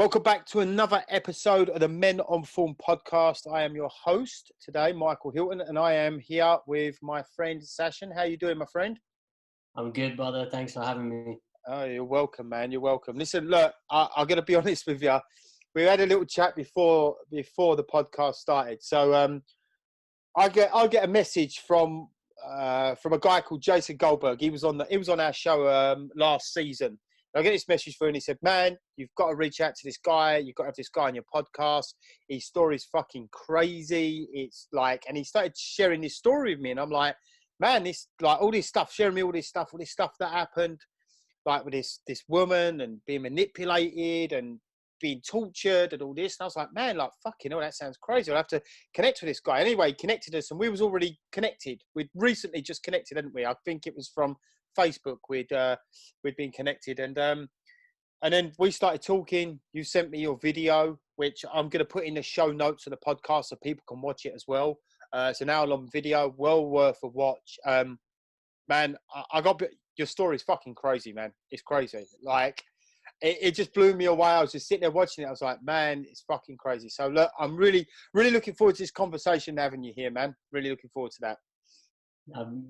Welcome back to another episode of the Men on Form podcast. I am your host today, Michael Hilton, and I am here with my friend Sachin. How you doing, my friend? I'm good, brother. Thanks for having me. Oh, you're welcome, man. You're welcome. Listen, look, I'm going to be honest with you. We had a little chat before the podcast started. So I get a message from a guy called Jason Goldberg. He was on our show last season. I get this message through and he said, man, you've got to reach out to this guy. You've got to have this guy on your podcast. His story's fucking crazy. It's like, and he started sharing this story with me. And I'm like, man, this, like all this stuff, sharing me all this stuff that happened, like with this woman and being manipulated and being tortured and all this. And I was like, man, like, fucking hell, that sounds crazy. I'll have to connect with this guy. Anyway, he connected us and we was already connected. We'd recently just connected, hadn't we? I think it was from Facebook. We'd been connected, and then we started talking. You sent me your video, which I'm going to put in the show notes of the podcast so people can watch it as well. It's an hour-long video, well worth a watch. Man, I got your story's fucking crazy, man. It's crazy. Like it just blew me away. I was just sitting there watching it. I was like, man, it's fucking crazy. So look, I'm really looking forward to this conversation having you here, man. Really looking forward to that.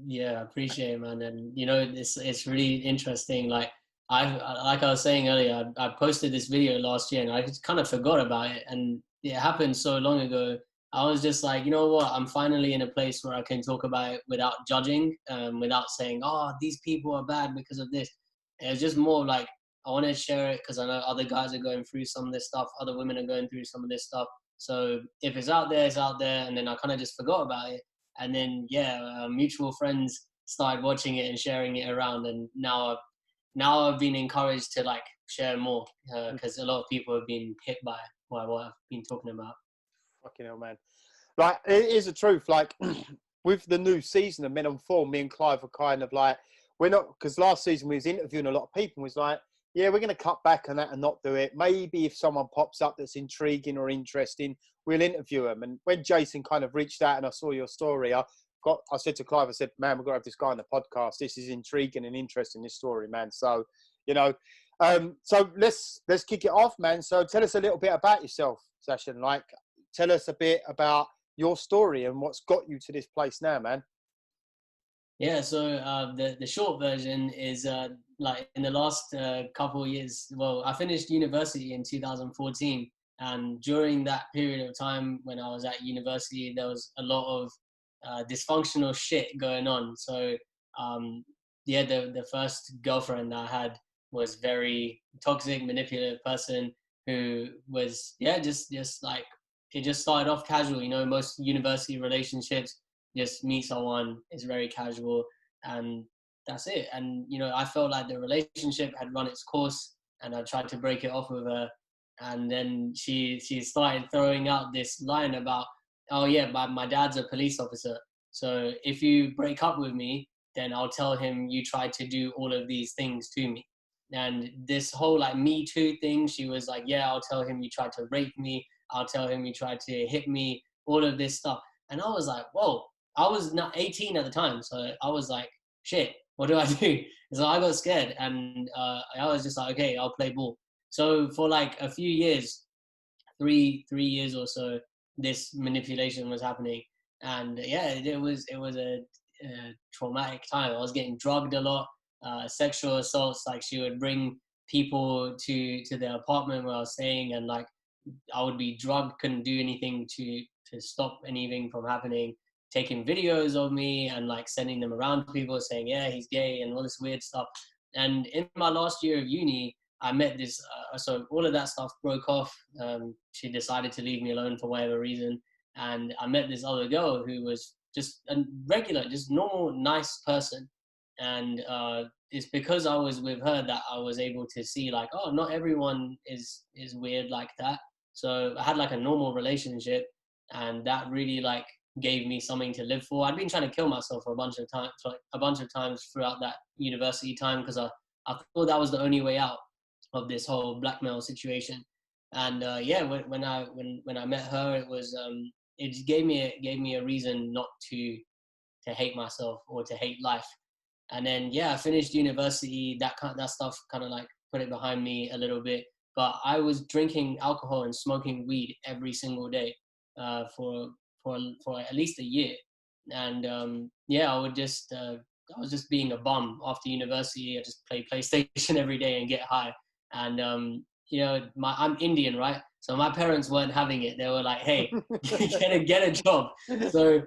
Yeah, I appreciate it, man. And you know, it's really interesting. Like I was saying earlier, I posted this video last year and I just kind of forgot about it. And it happened so long ago. I was just like, you know what? I'm finally in a place where I can talk about it without judging, without saying, oh, these people are bad because of this. It was just more like, I want to share it because I know other guys are going through some of this stuff. Other women are going through some of this stuff. So if it's out there, it's out there. And then I kind of just forgot about it. And then, mutual friends started watching it and sharing it around. And now I've been encouraged to like share more because a lot of people have been hit by what I've been talking about. Fucking hell, man. Like, it is the truth. Like, with the new season of Men on Form, me and Clive were kind of like, we're not, because last season we was interviewing a lot of people and was like, yeah, we're going to cut back on that and not do it. Maybe if someone pops up that's intriguing or interesting, we'll interview them. And when Jason kind of reached out and I saw your story, I said to Clive, I said, man, we've got to have this guy on the podcast. This is intriguing and interesting, this story, man. So, you know, so let's kick it off, man. So tell us a little bit about yourself, Sachin. Like, tell us a bit about your story and what's got you to this place now, man. Yeah, so the short version is like in the last couple of years, well, I finished university in 2014. And during that period of time when I was at university, there was a lot of dysfunctional shit going on. So the first girlfriend I had was very toxic, manipulative person who was, just like, it just started off casual. You know, most university relationships, just meet someone, it's very casual, and that's it. And you know, I felt like the relationship had run its course and I tried to break it off with her, and then she started throwing out this line about, oh yeah, my dad's a police officer, so if you break up with me, then I'll tell him you tried to do all of these things to me. And this whole like Me Too thing, she was like, yeah, I'll tell him you tried to rape me, I'll tell him you tried to hit me, all of this stuff. And I was like, whoa. I was not 18 at the time, so I was like, shit, what do I do? So I got scared, and I was just like, okay, I'll play ball. So for like a few years, three years or so, this manipulation was happening, and it was a traumatic time. I was getting drugged a lot, sexual assaults. Like she would bring people to the apartment where I was staying, and like I would be drugged, couldn't do anything to stop anything from happening, taking videos of me and like sending them around to people saying, yeah, he's gay and all this weird stuff. And in my last year of uni, I met this, so all of that stuff broke off. She decided to leave me alone for whatever reason. And I met this other girl who was just a regular, just normal, nice person. And it's because I was with her that I was able to see like, oh, not everyone is weird like that. So I had like a normal relationship, and that really like gave me something to live for. I'd been trying to kill myself for a bunch of times throughout that university time, because I thought that was the only way out of this whole blackmail situation. And when I met her, it was it gave me a reason not to hate myself or to hate life. And then I finished university. That stuff kind of like put it behind me a little bit. but I was drinking alcohol and smoking weed every single day for at least a year. And yeah, I was just being a bum after university. I just play PlayStation every day and get high. And I'm Indian, right? So my parents weren't having it. They were like, "Hey, get a job." So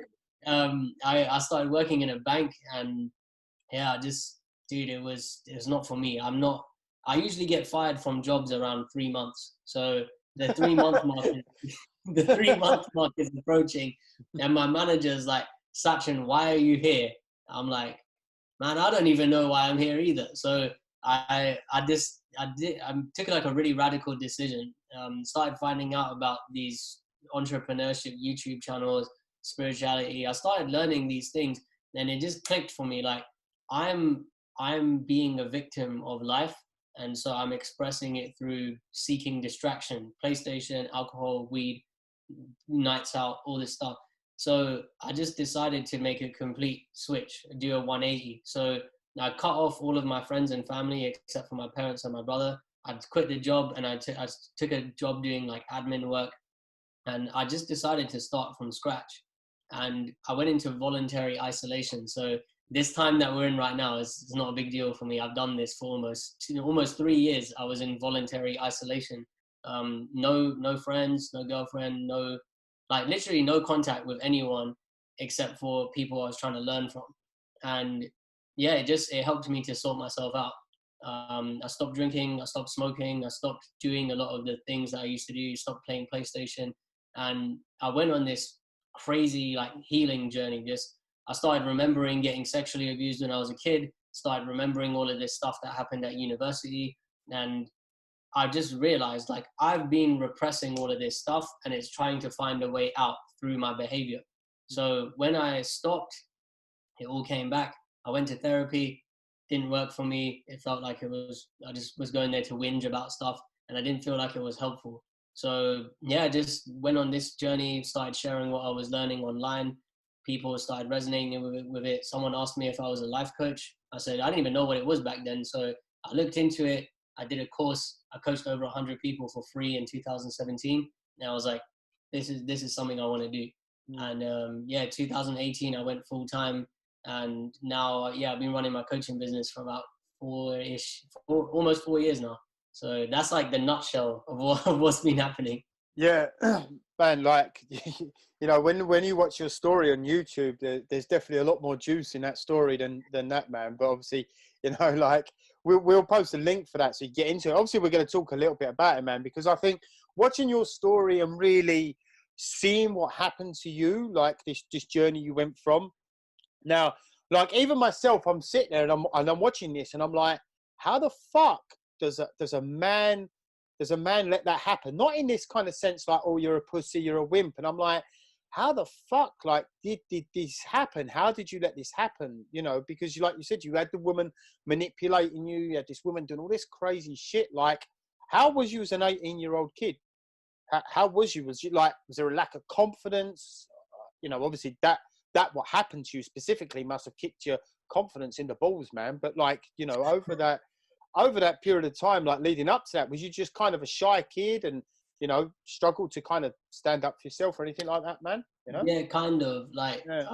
I started working in a bank, and yeah, just dude, it was not for me. I usually get fired from jobs around 3 months. So the 3 month mark is, the 3 month mark is approaching, and my manager's like, "Sachin, why are you here?" I'm like, "Man, I don't even know why I'm here either." So I took like a really radical decision. Started finding out about these entrepreneurship YouTube channels, spirituality. I started learning these things, and it just clicked for me. Like I'm I'm being a victim of life, and so I'm expressing it through seeking distraction, PlayStation, alcohol, weed, nights out, all this stuff. So I just decided to make a complete switch, do a 180. So I cut off all of my friends and family except for my parents and my brother. I quit the job, and I took a job doing like admin work, and I just decided to start from scratch. And I went into voluntary isolation. So this time that we're in right now is not a big deal for me. I've done this for almost 3 years. I was in voluntary isolation. No friends, no girlfriend, no, like literally no contact with anyone except for people I was trying to learn from. And yeah, it helped me to sort myself out. I stopped drinking, I stopped smoking, I stopped doing a lot of the things that I used to do, stopped playing PlayStation, and I went on this crazy like healing journey. Just I started remembering getting sexually abused when I was a kid, started remembering all of this stuff that happened at university, and I just realized like I've been repressing all of this stuff, and it's trying to find a way out through my behavior. So when I stopped, it all came back. I went to therapy, didn't work for me. It felt like I just was going there to whinge about stuff, and I didn't feel like it was helpful. So yeah, I just went on this journey, started sharing what I was learning online. People started resonating with it. Someone asked me if I was a life coach. I said I didn't even know what it was back then. So I looked into it. I did a course. I coached over 100 people for free in 2017. And I was like, this is something I want to do. And yeah, 2018 I went full time, and now yeah, I've been running my coaching business for about almost 4 years now. So that's like the nutshell of what's been happening. Yeah, man, like, when you watch your story on YouTube, there's definitely a lot more juice in that story than that, man. But obviously, like, we'll post a link for that so you get into it. Obviously, we're going to talk a little bit about it, man, because I think watching your story and really seeing what happened to you, like this journey you went from. Now, like, even myself, I'm sitting there and I'm watching this and I'm like, how the fuck does a man let that happen? Not in this kind of sense like, oh, you're a pussy, you're a wimp. And I'm like, how the fuck, like, did this happen? How did you let this happen? Because like you said, you had the woman manipulating you. You had this woman doing all this crazy shit. Like, how was you as an 18-year-old kid? How was you? Was there a lack of confidence? Obviously that what happened to you specifically must have kicked your confidence in the balls, man. But like, over that period of time, like leading up to that, was you just kind of a shy kid and, struggled to kind of stand up for yourself or anything like that, man? Yeah, kind of like, Yeah.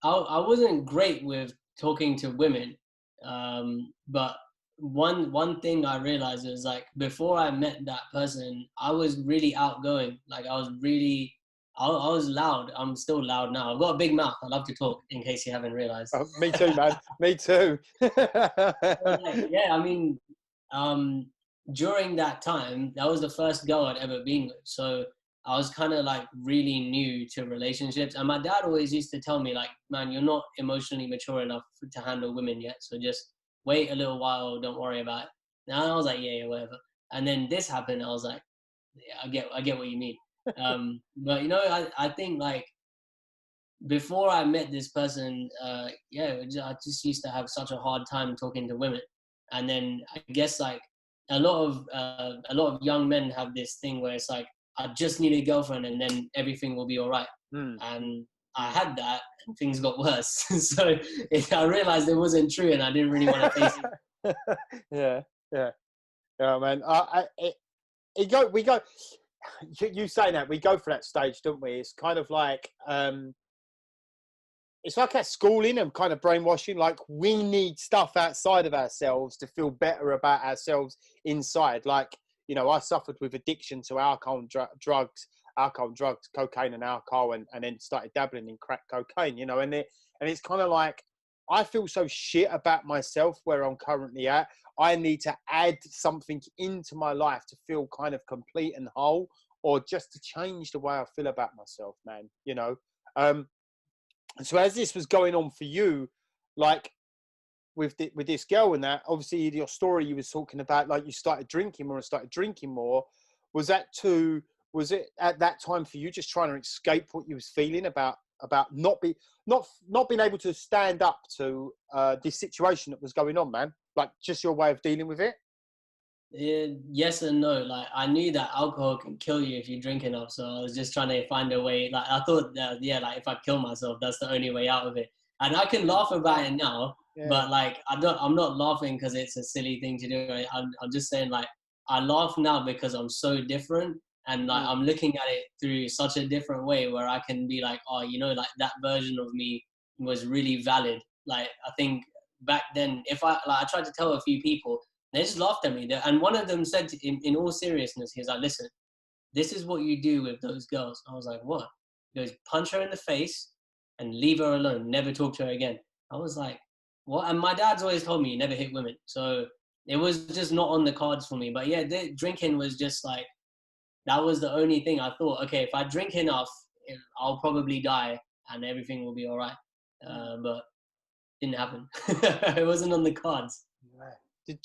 I wasn't great with talking to women. But one thing I realized is like before I met that person, I was really outgoing. Like I was loud. I'm still loud now. I've got a big mouth. I love to talk, in case you haven't realized. Oh, me too, man. Me too. Yeah, I mean, during that time, that was the first girl I'd ever been with. So I was kind of like really new to relationships. And my dad always used to tell me like, man, you're not emotionally mature enough to handle women yet. So just wait a little while. Don't worry about it. And I was like, yeah, whatever. And then this happened. I was like, yeah, I get what you mean. But I think like before I met this person, yeah, I just used to have such a hard time talking to women. And then I guess like a lot of young men have this thing where it's like, I just need a girlfriend and then everything will be all right. And I had that and things got worse. So I realized it wasn't true and I didn't really want to face it. Yeah, man. we go. You saying that we go for that stage, don't we? It's kind of like it's like that schooling and kind of brainwashing. Like we need stuff outside of ourselves to feel better about ourselves inside. Like, you know, I suffered with addiction to alcohol and drugs, cocaine and alcohol, and then started dabbling in crack cocaine, you know, and it's kind of like, I feel so shit about myself where I'm currently at. I need to add something into my life to feel kind of complete and whole, or just to change the way I feel about myself, man, you know? So as this was going on for you, like with this girl and that, obviously your story you was talking about, like you started drinking more and started drinking more. Was it at that time for you just trying to escape what you was feeling about not being able to stand up to this situation that was going on, man? Like just your way of dealing with it? Yes and no. Like I knew that alcohol can kill you if you drink enough, so I was just trying to find a way. Like I thought that, yeah, like if I kill myself, that's the only way out of it. And I can laugh about it now, Yeah. but like I'm not laughing because it's a silly thing to do. I'm just saying, like, I laugh now because I'm so different, and like I'm looking at it through such a different way where I can be like, oh, you know, like that version of me was really valid. Like I think back then, if I tried to tell a few people, they just laughed at me. And one of them said, in all seriousness, he was like, listen, this is what you do with those girls. I was like, what? He goes, punch her in the face and leave her alone. Never talk to her again. I was like, what? And my dad's always told me, you never hit women. So it was just not on the cards for me. But yeah, drinking was just like, that was the only thing I thought, okay, if I drink enough, I'll probably die and everything will be all right. But didn't happen. It wasn't on the cards.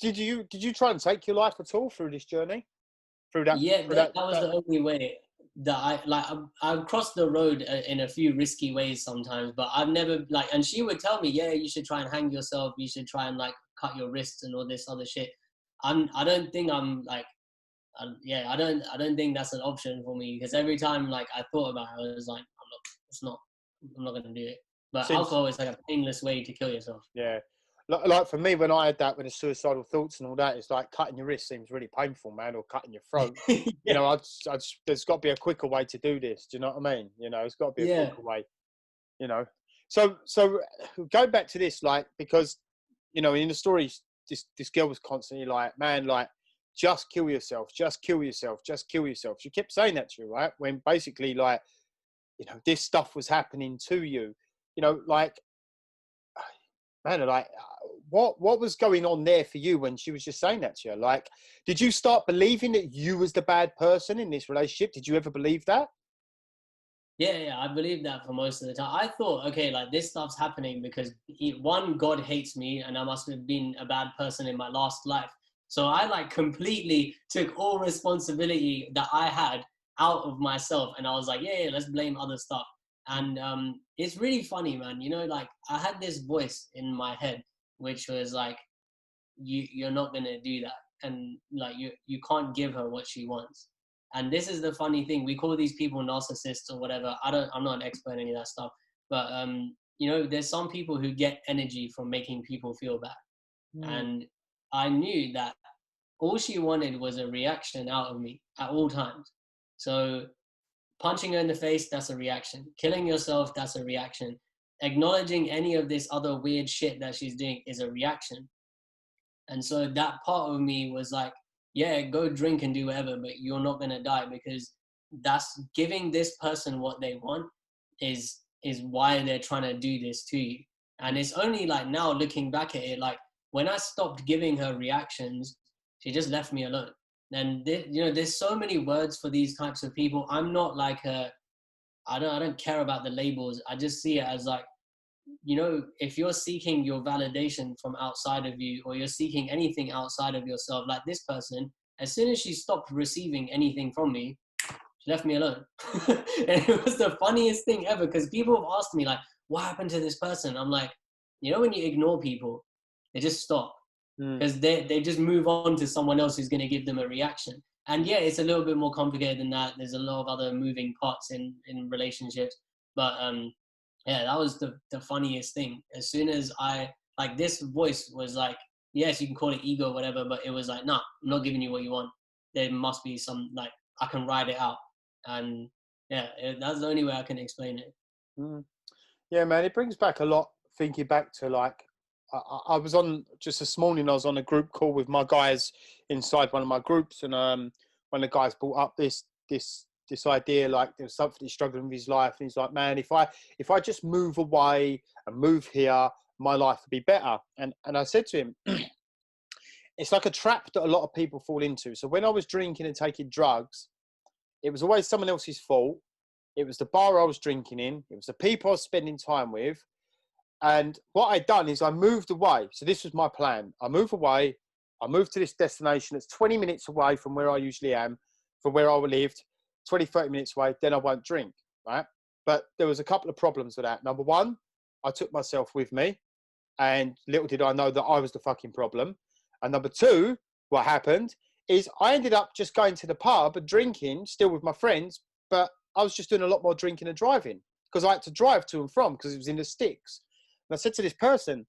Did you try and take your life at all through this journey? Yeah, that was the only way that I've crossed the road in a few risky ways sometimes, but I've never like, and she would tell me, yeah, you should try and hang yourself, you should try and like cut your wrists and all this other shit. I don't think I'm like, I don't think that's an option for me, because every time like I thought about it, I was like, I'm not gonna do it. But alcohol is like a painless way to kill yourself. Yeah. Like for me, when I had that with the suicidal thoughts and all that, it's like cutting your wrist seems really painful, man, or cutting your throat. Yeah. You know, there's got to be a quicker way to do this. Do you know what I mean? You know, it's got to be a quicker way. You know, so going back to this, like, because you know, in the story, this girl was constantly like, man, like, just kill yourself, just kill yourself, just kill yourself. She kept saying that to you, right? When basically, like, you know, this stuff was happening to you. You know, like, man, like, what was going on there for you when she was just saying that to you? Like, did you start believing that you was the bad person in this relationship? Did you ever believe that? Yeah, I believe that for most of the time. I thought, okay, like this stuff's happening because one, God hates me and I must have been a bad person in my last life. So I like completely took all responsibility that I had out of myself, and I was like, yeah, let's blame other stuff. And it's really funny, man. You know, like I had this voice in my head which was like, you're not gonna do that, and like you can't give her what she wants. And this is the funny thing, we call these people narcissists or whatever. I'm not an expert in any of that stuff, but you know, there's some people who get energy from making people feel bad. And I knew that all she wanted was a reaction out of me at all times. So punching her in the face, that's a reaction. Killing yourself, that's a reaction. Acknowledging any of this other weird shit that she's doing is a reaction. And so that part of me was like, yeah, go drink and do whatever, but you're not going to die, because that's giving this person what they want is why they're trying to do this to you. And it's only like now looking back at it, like when I stopped giving her reactions, she just left me alone. And you know, there's so many words for these types of people. I'm not like I don't care about the labels. I just see it as like, you know, if you're seeking your validation from outside of you, or you're seeking anything outside of yourself, like this person, as soon as she stopped receiving anything from me, she left me alone. And it was the funniest thing ever, because people have asked me like, what happened to this person? I'm like, you know, when you ignore people, they just stop, because they just move on to someone else who's going to give them a reaction. And yeah, it's a little bit more complicated than that. There's a lot of other moving parts in relationships, but yeah, that was the funniest thing. As soon as like this voice was like, yes, you can call it ego or whatever, but it was like, nah, I'm not giving you what you want. there must be some, like, I can ride it out. And yeah, that's the only way I can explain it. Mm. Yeah, man, it brings back a lot, thinking back to like, I was on, just this morning, I was on a group call with my guys inside one of my groups, and one of the guys brought up this idea, like there's something he's struggling with his life, and he's like, man, if I just move away and move here, my life would be better. And I said to him, it's like a trap that a lot of people fall into. So when I was drinking and taking drugs, it was always someone else's fault. It was the bar I was drinking in. It was the people I was spending time with. And what I'd done is I moved away. So this was my plan. I moved away. I moved to this destination that's 20 minutes away from where I usually am, from where I lived, 20, 30 minutes away. Then I won't drink, right? But there was a couple of problems with that. Number one, I took myself with me. And little did I know that I was the fucking problem. And number two, what happened is I ended up just going to the pub and drinking, still with my friends, but I was just doing a lot more drinking and driving because I had to drive to and from because it was in the sticks. And I said to this person,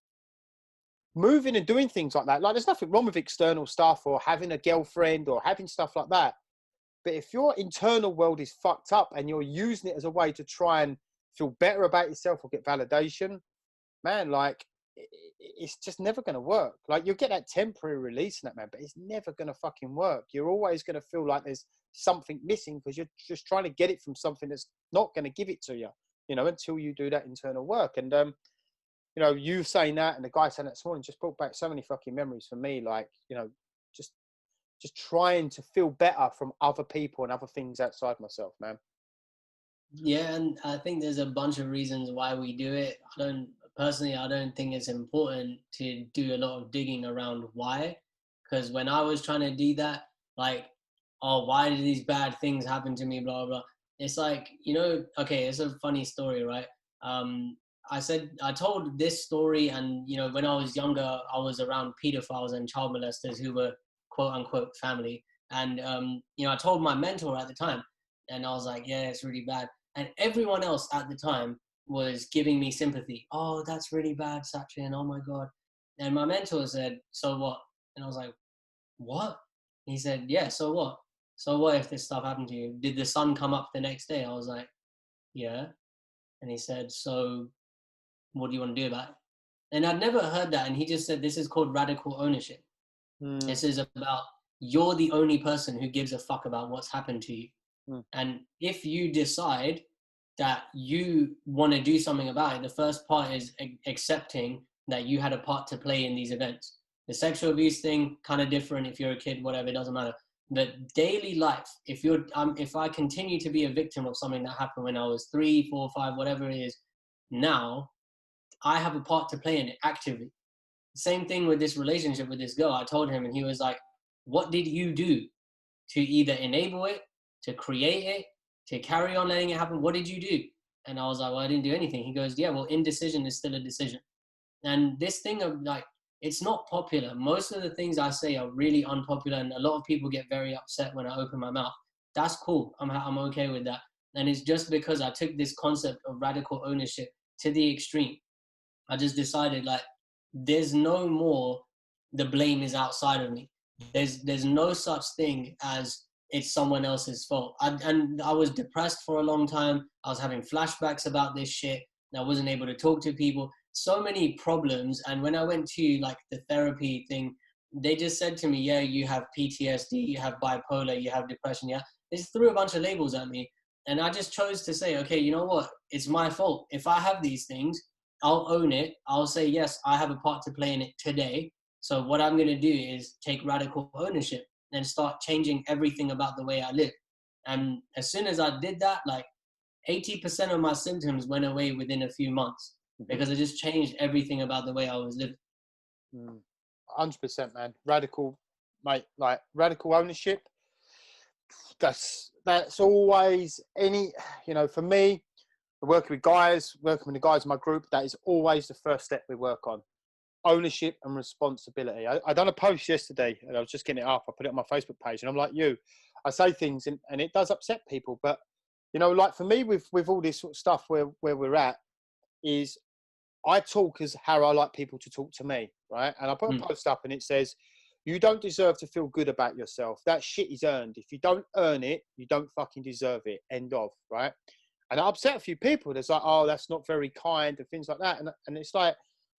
moving and doing things like that, like there's nothing wrong with external stuff or having a girlfriend or having stuff like that. But if your internal world is fucked up and you're using it as a way to try and feel better about yourself or get validation, man, like it's just never going to work. Like you'll get that temporary release in that, man, but it's never going to fucking work. You're always going to feel like there's something missing because you're just trying to get it from something that's not going to give it to you, you know, until you do that internal work. And, you know, you saying that and the guy saying that this morning just brought back so many fucking memories for me. Like, you know, just trying to feel better from other people and other things outside myself, man. Yeah, and I think there's a bunch of reasons why we do it. I don't think it's important to do a lot of digging around why. Because when I was trying to do that, like, oh, why did these bad things happen to me, blah, blah. It's like, you know, okay, it's a funny story, right? I told this story, and, you know, when I was younger, I was around pedophiles and child molesters who were quote unquote family. And, you know, I told my mentor at the time, and I was like, yeah, it's really bad. And everyone else at the time was giving me sympathy. Oh, that's really bad, Sachin. Oh my God. And my mentor said, so what? And I was like, what? He said, yeah, so what? So what if this stuff happened to you? Did the sun come up the next day? I was like, yeah. And he said, so what do you want to do about it? And I'd never heard that. And he just said, this is called radical ownership. This is about, you're the only person who gives a fuck about what's happened to you. And if you decide that you want to do something about it, the first part is accepting that you had a part to play in these events. The sexual abuse thing, kind of different. If you're a kid, whatever, it doesn't matter. But daily life, if I continue to be a victim of something that happened when I was 3, 4, 5, whatever it is, now I have a part to play in it actively. Same thing with this relationship with this girl. I told him, and he was like, what did you do to either enable it, to create it, to carry on letting it happen? What did you do? And I was like, well, I didn't do anything. He goes, yeah, well, indecision is still a decision. And this thing of like, it's not popular. Most of the things I say are really unpopular, and a lot of people get very upset when I open my mouth. That's cool. I'm okay with that. And it's just because I took this concept of radical ownership to the extreme. I just decided, like, there's no more the blame is outside of me. There's no such thing as it's someone else's fault. And I was depressed for a long time. I was having flashbacks about this shit. I wasn't able to talk to people. So many problems. And when I went to like the therapy thing, they just said to me, yeah, you have PTSD, you have bipolar, you have depression. Yeah, they just threw a bunch of labels at me. And I just chose to say, okay, you know what? It's my fault. If I have these things, I'll own it. I'll say, yes, I have a part to play in it today. So what I'm going to do is take radical ownership and start changing everything about the way I live. And as soon as I did that, like 80% of my symptoms went away within a few months because I just changed everything about the way I was living. 100%, man. Radical, mate, like radical ownership. That's always you know, for me, working with the guys in my group, that is always the first step we work on. Ownership and responsibility. I done a post yesterday and I was just getting it up. I put it on my Facebook page and I'm like you. I say things and it does upset people. But, you know, like for me with all this sort of stuff where we're at is I talk as how I like people to talk to me, right? And I put a post up and it says, You don't deserve to feel good about yourself. That shit is earned. If you don't earn it, you don't fucking deserve it. End of, right? And I upset a few people. There's like, oh, that's not very kind and things like that. And it's like,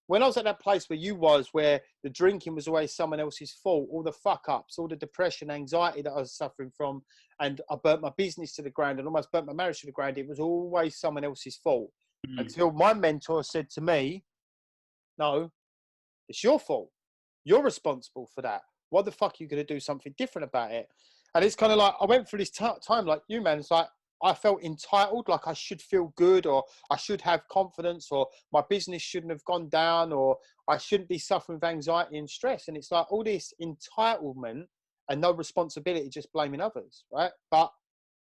when I was at that place where you was, where the drinking was always someone else's fault, all the fuck ups, all the depression, anxiety that I was suffering from, and I burnt my business to the ground and almost burnt my marriage to the ground, it was always someone else's fault. Until my mentor said to me, no, it's your fault. You're responsible for that. What the fuck are you going to do something different about it? And it's kind of like, I went through this time like you, man. It's like, I felt entitled, like I should feel good, or I should have confidence, or my business shouldn't have gone down, or I shouldn't be suffering with anxiety and stress. And it's like all this entitlement and no responsibility, just blaming others, right? But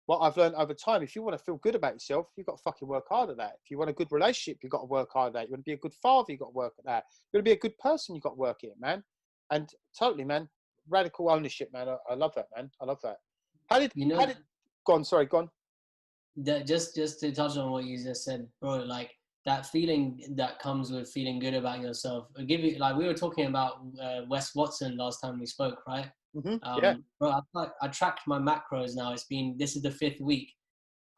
what I've learned over time, if you want to feel good about yourself, you've got to fucking work hard at that. If you want a good relationship, you've got to work hard at that. You want to be a good father, you've got to work at that. You want to be a good person, you've got to work at it, man. And totally, man, radical ownership, man. I love that, man. I love that. Go on, sorry, go on. That just to touch on what you just said, bro, like that feeling that comes with feeling good about yourself. I'll give you, like we were talking about Wes Watson last time we spoke, right? Yeah. Bro, I tracked my macros now. This is the 5th week.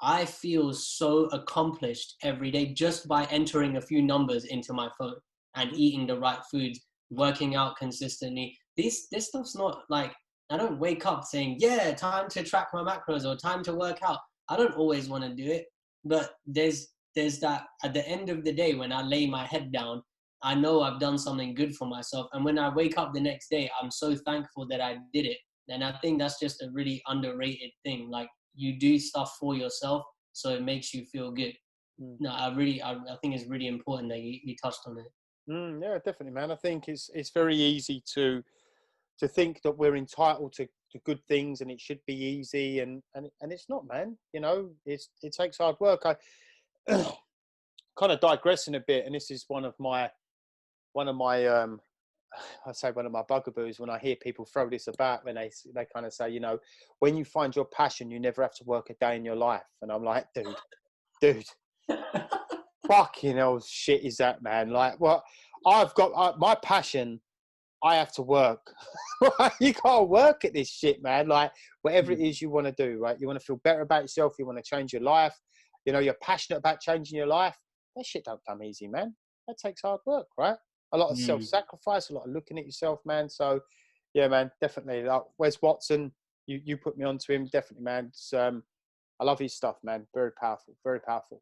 I feel so accomplished every day just by entering a few numbers into my phone and eating the right foods, working out consistently. This stuff's not like, I don't wake up saying, yeah, time to track my macros or time to work out. I don't always want to do it, but there's that at the end of the day, when I lay my head down, I know I've done something good for myself. And when I wake up the next day, I'm so thankful that I did it. And I think that's just a really underrated thing. Like, you do stuff for yourself, so it makes you feel good. No, I think it's really important that you touched on it. Yeah, definitely, man. I think it's very easy to think that we're entitled to good things and it should be easy, and it's not, man. You know, it takes hard work. I kind of digressing a bit, and this is one of my I say one of my bugaboos when I hear people throw this about, when they kind of say, you know, when you find your passion, you never have to work a day in your life. And I'm like, dude, fucking hell shit is that, man? Like, what I've got, my passion, I have to work. You gotta work at this shit, man. Like, whatever it is you want to do, right? You want to feel better about yourself. You want to change your life. You know, you're passionate about changing your life. That shit don't come easy, man. That takes hard work, right? A lot of self-sacrifice, a lot of looking at yourself, man. So, yeah, man, definitely. Like, Wes Watson, you put me onto him, definitely, man. I love his stuff, man. Very powerful, very powerful.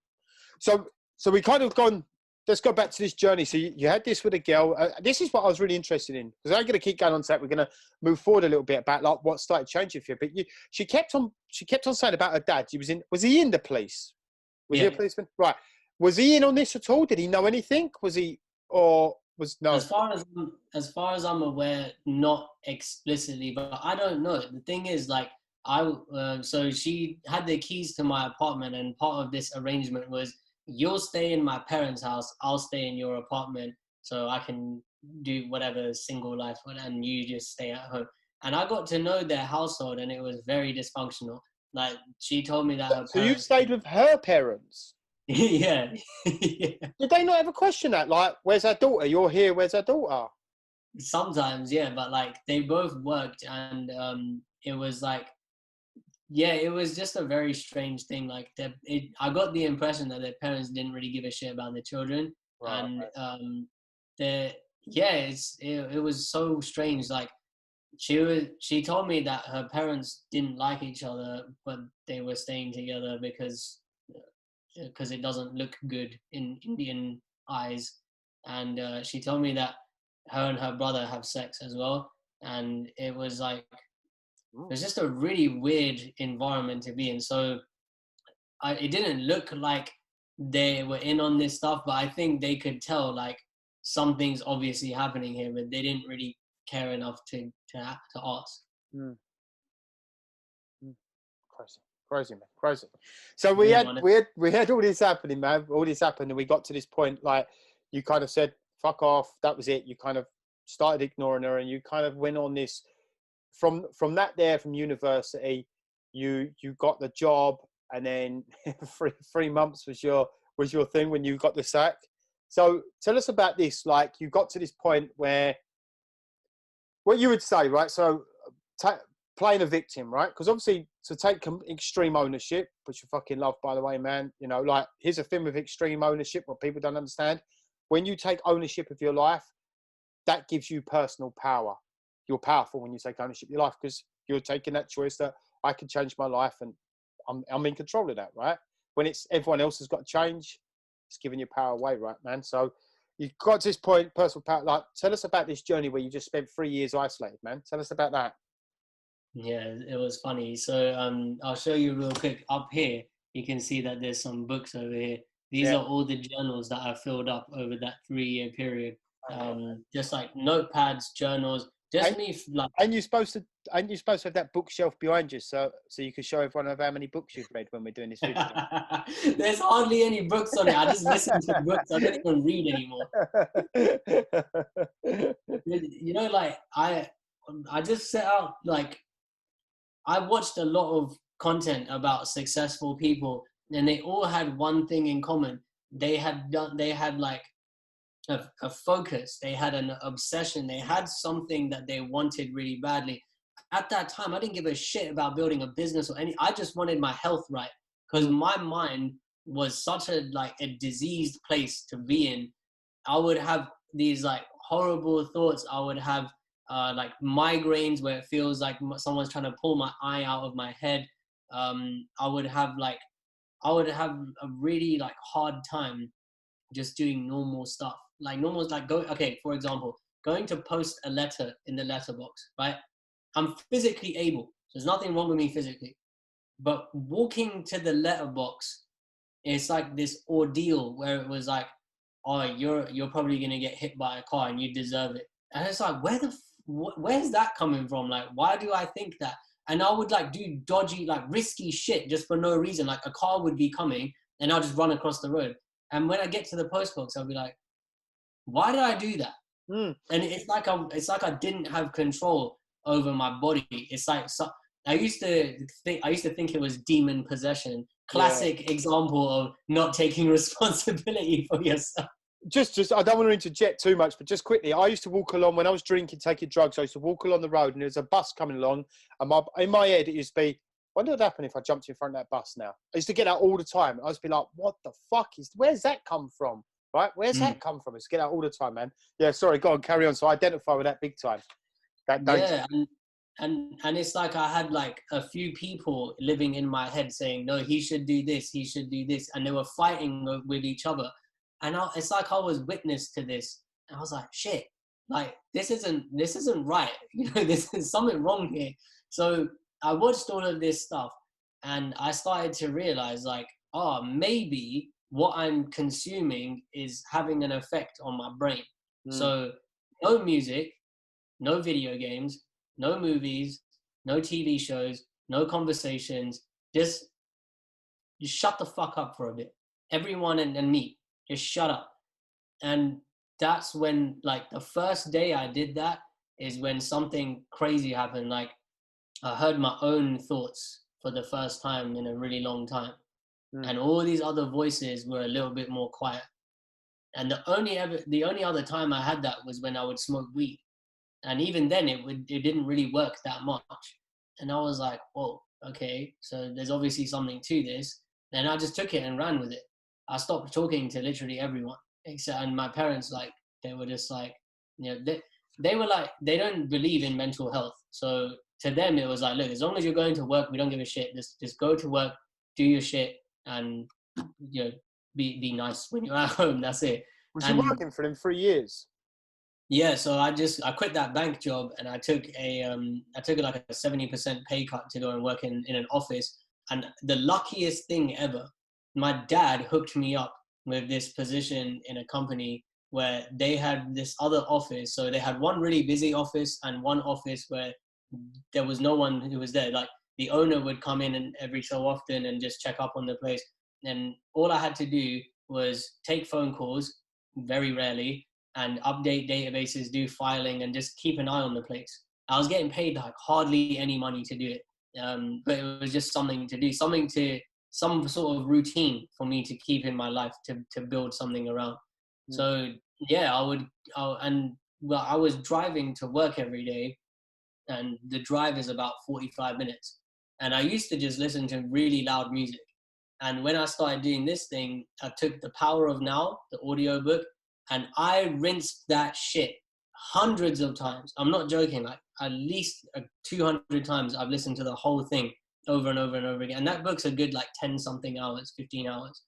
So we kind of gone. Let's go back to this journey. So you had this with a girl. This is what I was really interested in, because I'm going to keep going on to that. We're going to move forward a little bit about like what started changing for you. But she kept on saying about her dad. Was he in the police? Was he a policeman? Right. Was he in on this at all? Did he know anything? Was he, or was no? As far as I'm aware, not explicitly, but I don't know. The thing is, like, so she had the keys to my apartment, and part of this arrangement was, you'll stay in my parents' house, I'll stay in your apartment, so I can do whatever single life, and you just stay at home. And I got to know their household, and it was very dysfunctional. Like, she told me that her parents... So you stayed with her parents? Yeah. Did they not ever question that? Like, where's our daughter? You're here, where's our daughter? Sometimes, yeah, but like, they both worked, and it was like, yeah, it was just a very strange thing. Like, I got the impression that their parents didn't really give a shit about the children, right. And it was so strange. Like, she told me that her parents didn't like each other, but they were staying together because it doesn't look good in Indian eyes. And she told me that her and her brother have sex as well, and it was like, it was just a really weird environment to be in. So it didn't look like they were in on this stuff, but I think they could tell, like, something's obviously happening here, but they didn't really care enough to ask. Crazy, man, crazy. So we had all this happening, man. All this happened, and we got to this point. Like, you kind of said, "Fuck off." That was it. You kind of started ignoring her, and you kind of went on this. From university, you got the job, and then three months was your thing when you got the sack. So tell us about this. Like, you got to this point where what you would say, right? So playing a victim, right? Because obviously to take extreme ownership, which you fucking love, by the way, man. You know, like here's a thing with extreme ownership, what people don't understand. When you take ownership of your life, that gives you personal power. You're powerful when you take ownership of your life because you're taking that choice that I can change my life and I'm in control of that, right? When it's everyone else has got to change, it's giving your power away, right, man? So you've got to this point, personal power. Like, tell us about this journey where you just spent 3 years isolated, man. Tell us about that. Yeah, it was funny. So I'll show you real quick. Up here, you can see that there's some books over here. These are all the journals that I filled up over that 3-year period. Just like notepads, journals, just and, me like. and you're supposed to have that bookshelf behind you, so you can show everyone of how many books you've read when we're doing this video. There's hardly any books on it. I just listen to books. I don't even read anymore. You know, like I just set out like. I watched a lot of content about successful people, and they all had one thing in common. They had like a focus. They had an obsession. They had something that they wanted really badly. At that time, I didn't give a shit about building a business or any. I just wanted my health right because my mind was such a diseased place to be in. I would have these like horrible thoughts. I would have like migraines where it feels like someone's trying to pull my eye out of my head. I would have a really like hard time just doing normal stuff. Like normal, like for example, going to post a letter in the letterbox, right? I'm physically able. There's nothing wrong with me physically. But walking to the letterbox, it's like this ordeal where it was like, oh, you're probably gonna get hit by a car and you deserve it. And it's like, where's that coming from? Like, why do I think that? And I would like do dodgy, like risky shit just for no reason. Like a car would be coming and I'll just run across the road. And when I get to the post box, I'll be like, why did I do that? And it's like I didn't have control over my body. It's like I used to think it was demon possession. Classic example of not taking responsibility for yourself. Just I don't want to interject too much, but just quickly, I used to walk along when I was drinking, taking drugs. I used to walk along the road, and there's a bus coming along, and in my head it used to be, what would happen if I jumped in front of that bus now? I used to get that all the time. I used to be like, what the fuck where's that come from? Right? Where's that come from? I used to get that all the time, man. Yeah, sorry, go on, carry on. So I identify with that big time. Yeah, and it's like I had like a few people living in my head saying, no, he should do this, and they were fighting with each other. And it's like I was witness to this, and I was like, shit, like this isn't right. You know, this is something wrong here. So I watched all of this stuff, and I started to realize like, oh, maybe what I'm consuming is having an effect on my brain. So no music, no video games, no movies, no TV shows, no conversations. Just shut the fuck up for a bit. Everyone and me, just shut up. And that's when, like, the first day I did that is when something crazy happened. Like, I heard my own thoughts for the first time in a really long time. And all these other voices were a little bit more quiet. And the only other time I had that was when I would smoke weed. And even then it didn't really work that much. And I was like, whoa, okay, so there's obviously something to this. And I just took it and ran with it. I stopped talking to literally everyone, and my parents, like, they were just like, you know, they were like, they don't believe in mental health. So to them, it was like, look, as long as you're going to work, we don't give a shit. Just go to work, do your shit, and, you know, be nice when you're at home. That's it. Was you working for them 3 years? Yeah, so I quit that bank job and I took like a 70% pay cut to go and work in an office. And the luckiest thing ever, my dad hooked me up with this position in a company where they had this other office. So they had one really busy office and one office where there was no one who was there. Like the owner would come in and every so often and just check up on the place. And all I had to do was take phone calls, very rarely, and update databases, do filing, and just keep an eye on the place. I was getting paid like hardly any money to do it. But it was just something to do, some sort of routine for me to keep in my life to build something around. So yeah, and well, I was driving to work every day, and the drive is about 45 minutes. And I used to just listen to really loud music. And when I started doing this thing, I took The Power of Now, the audiobook, and I rinsed that shit hundreds of times. I'm not joking, like at least 200 times I've listened to the whole thing over and over and over again. And that book's a good like 10 something hours, 15 hours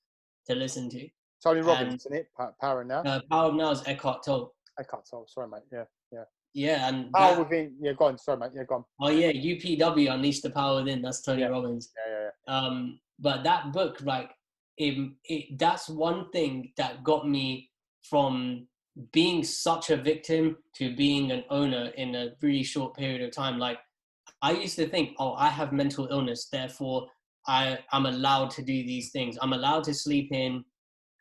to listen to. Tony And Robbins, isn't it? Power Now. Power of Now is Eckhart Tolle. Eckhart Tolle. Sorry, mate. Yeah, yeah. Yeah, and Power Within. Yeah, go on. Sorry, mate. Yeah, go on. oh yeah, UPW, Unleash the Power Within. That's Tony Robbins. Yeah. But that book, like, that's one thing that got me from being such a victim to being an owner in a really short period of time. Like, I used to think, oh, I have mental illness, therefore I'm allowed to do these things. I'm allowed to sleep in.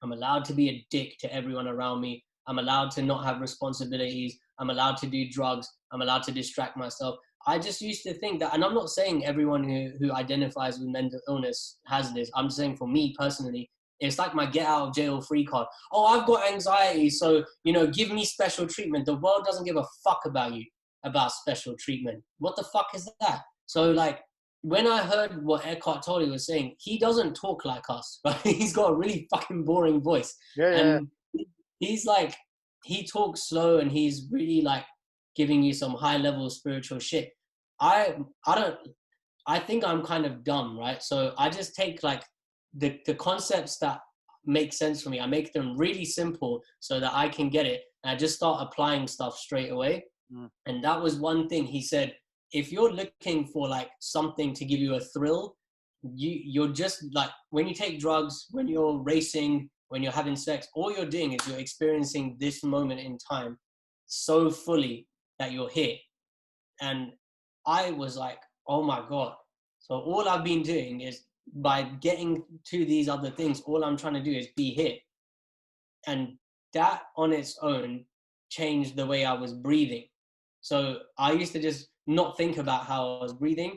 I'm allowed to be a dick to everyone around me. I'm allowed to not have responsibilities. I'm allowed to do drugs. I'm allowed to distract myself. I just used to think that, and I'm not saying everyone who identifies with mental illness has this. I'm saying for me personally, it's like my get out of jail free card. Oh, I've got anxiety, so, give me special treatment. The world doesn't give a fuck about you, about special treatment. What the fuck is that? So, like, when I heard what Eckhart Tolle was saying, he doesn't talk like us, right? He's got a really fucking boring voice. And he's like, he talks slow and he's really like giving you some high level spiritual shit. I think I'm kind of dumb, right? So I just take like the concepts that make sense for me. I make them really simple so that I can get it. And I just start applying stuff straight away. And that was one thing he said. If you're looking for like something to give you a thrill, you're just like, when you take drugs, when you're racing, when you're having sex, all you're doing is you're experiencing this moment in time so fully that you're here. And I was like, oh my God. So all I've been doing is, by getting to these other things, all I'm trying to do is be here. And that on its own changed the way I was breathing. So I used to just not think about how I was breathing.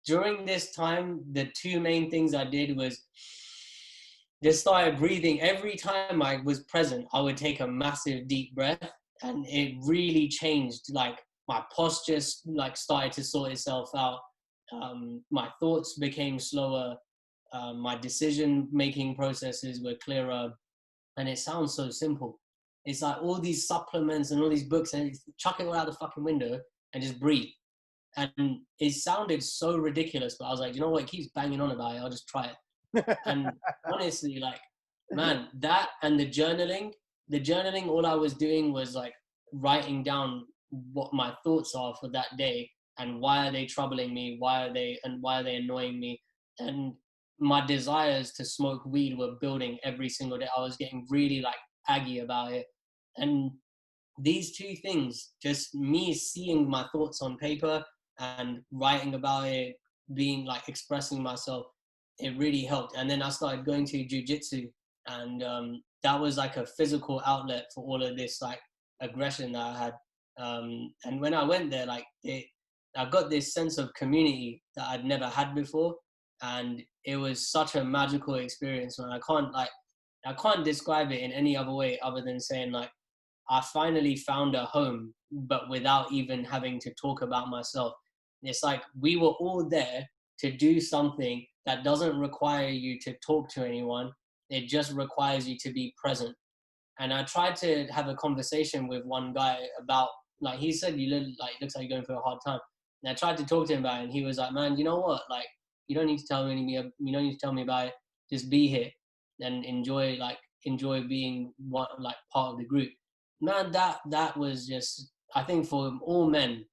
During this time, the two main things I did was just started breathing. Every time I was present, I would take a massive deep breath, and it really changed. Like, my posture like started to sort itself out. My thoughts became slower. My decision-making processes were clearer. And it sounds so simple. It's like all these supplements and all these books, and chuck it all out the fucking window and just breathe. And it sounded so ridiculous, but I was like, you know what? It keeps banging on about it. I'll just try it. And honestly, like, man, that and the journaling, all I was doing was like writing down what my thoughts are for that day and why are they troubling me? Why are they annoying me? And my desires to smoke weed were building every single day. I was getting really like aggy about it. And these two things, just me seeing my thoughts on paper and writing about it, being like expressing myself, it really helped. And then I started going to jiu-jitsu, and that was like a physical outlet for all of this like aggression that I had. And when I went there, like I got this sense of community that I'd never had before. And it was such a magical experience, and I can't describe it in any other way other than saying like, I finally found a home, but without even having to talk about myself. It's like we were all there to do something that doesn't require you to talk to anyone. It just requires you to be present. And I tried to have a conversation with one guy about, like, he said, looks like you're going through a hard time. And I tried to talk to him about it, and he was like, man, you know what? Like, you don't need to tell me about it. Just be here and enjoy being part of the group. Man, that was just, I think for all men,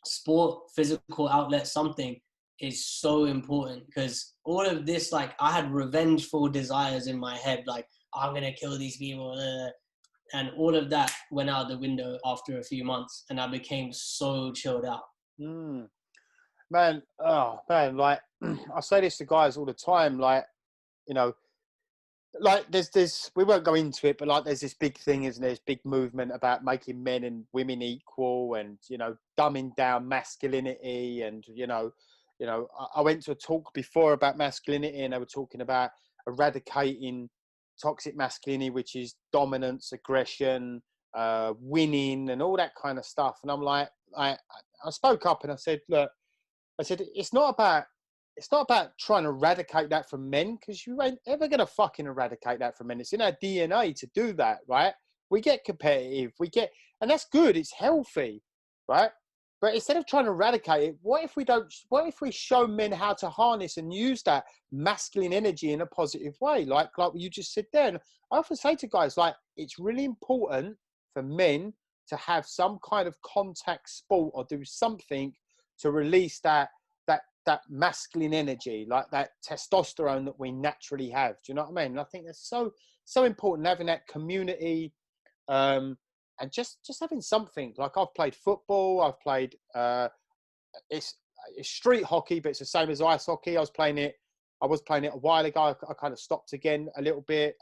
sport, physical outlet, something is so important, because all of this, like, I had revengeful desires in my head, like, I'm gonna kill these people, and all of that went out the window after a few months, and I became so chilled out. Man, like, I say this to guys all the time, like, like there's we won't go into it, but like there's this big thing, isn't there? This big movement about making men and women equal, and dumbing down masculinity. And I went to a talk before about masculinity, and they were talking about eradicating toxic masculinity, which is dominance, aggression, winning and all that kind of stuff. And I'm like, I spoke up and I said, look, I said, it's not about trying to eradicate that from men, because you ain't ever going to fucking eradicate that from men. It's in our DNA to do that, right? We get competitive, and that's good. It's healthy, right? But instead of trying to eradicate it, what if we show men how to harness and use that masculine energy in a positive way? Like what you just said there. And I often say to guys, like, it's really important for men to have some kind of contact sport or do something to release that masculine energy, like that testosterone that we naturally have. Do you know what I mean? And I think that's so important, having that community, and just having something. Like, I've played football, I've played it's street hockey, but it's the same as ice hockey. I was playing it a while ago. I kind of stopped again a little bit,